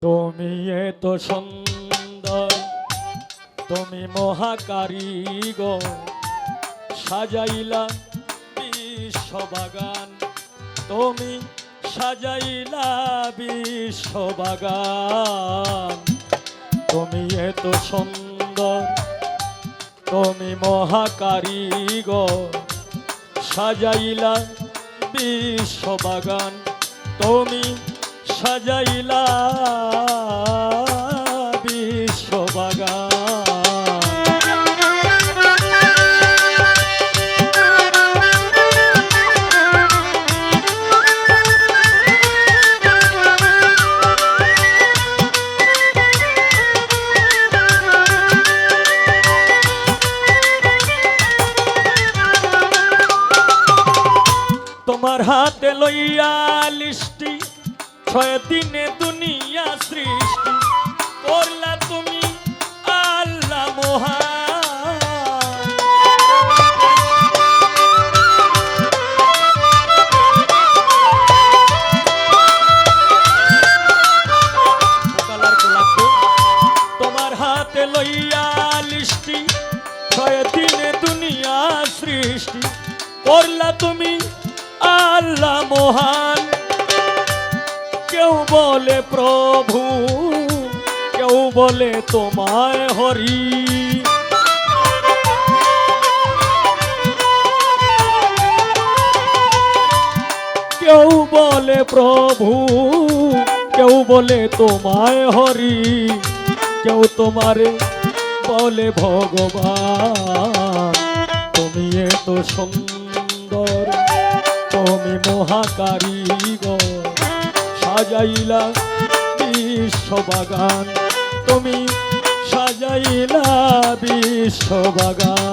তুমি এত সুন্দর, তুমি মহাকারিগর, সাজাইলা বিশ্ববাগান, তুমি সাজাইলা বিশ্ববাগান। তুমি এত সুন্দর, তুমি মহাকারিগর, সাজাইলা বিশ্ববাগান, তুমি সাজাইলা বিশ্ববাগান। তোমার হাতে লইয়া লিষ্টি, 6 দিনে দুনিয়া সৃষ্টি করলা তুমি আল্লাহ মহান। তোমার হাতে লইয়া লিষ্টি, 6 দিনে দুনিয়া সৃষ্টি করলা তুমি আল্লাহ মহান। কেউ বলে প্রভু, কেউ বলে তোমায় হরি, কেউ বলে প্রভু, কেউ বলে তোমায় হরি, কেউ তোমারে বলে ভগবান। তুমি এত সুন্দর, তুমি মহাকারিগর, সাজাইলা বিশ্ববাগান, তুমি সাজাইলা বিশ্ববাগান।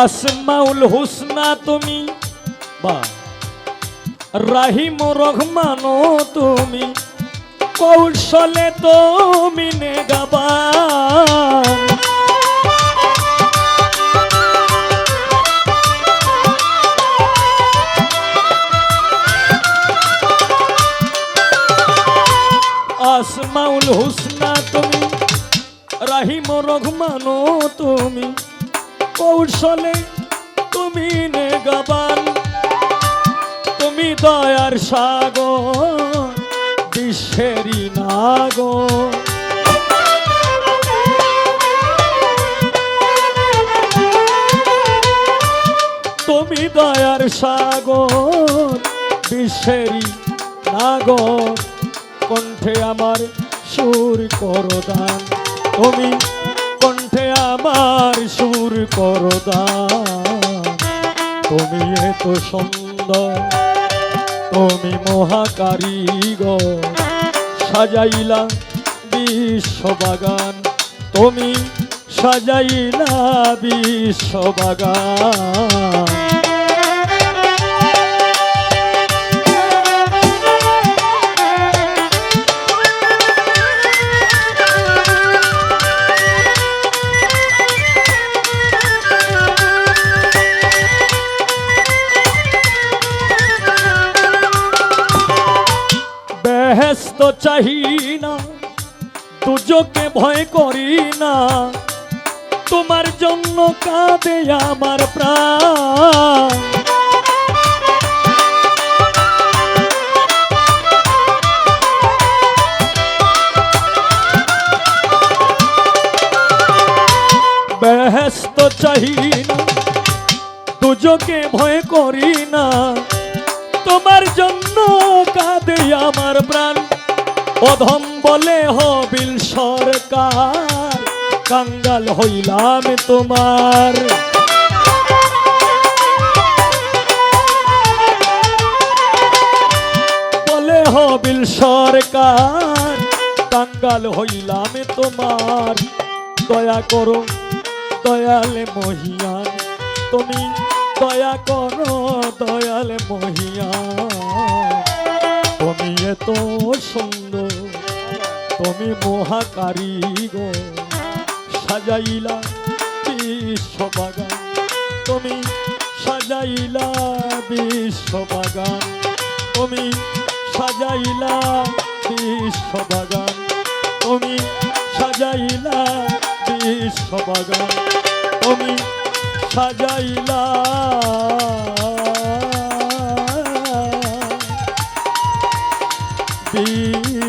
আসমাউল হুসনা তুমি, বা রাহিম রহমান তুমি, কৌশলে তুমি নেগাবান। আসমাউল হুসনা তুমি, রাহিম রহমান তুমি, কৌশলে তুমি নেগাবান। তুমি দয়ার সাগর, বিশ্বেরই নাগর, তুমি দয়ার সাগর, বিশ্বেরই নাগর। কণ্ঠে আমার সুর করো দান, তুমি কণ্ঠে আমার সুর করো দান। তুমি এত সুন্দর, তুমি মহাকারিগর, সাজাইলা বিশ্ববাগান, তুমি সাজাইলা বিশ্ববাগান। বেহেশত চাহি না, দুজকে ভয় করি না, তোমার জন্য কাঁদে আমার প্রাণ। বেহেশত চাহি না, দুজকে ভয় করি না, তোমার জন্য কাঁদে আমার প্রাণ। অধম বলে হবিল সরকার, কাঙ্গাল হইলাম তোমার। বলে হবিল সরকার, কাঙ্গাল হইলাম তোমার। দয়া করো দয়ালে মহিয়ান, তুমি দয়া করো দয়াল মহিয়া, তুমি এত সুন্দর, তুমি মহাকারিগর, সাজাইলা বিশ্ববাগান, তুমি সাজাইলা বিশ্ববাগান, তুমি সাজাইলা বিশ্ববাগান, তুমি সাজাইলা বিশ্ববাগান, তুমি সাজাইলা বিশ্ববাগান।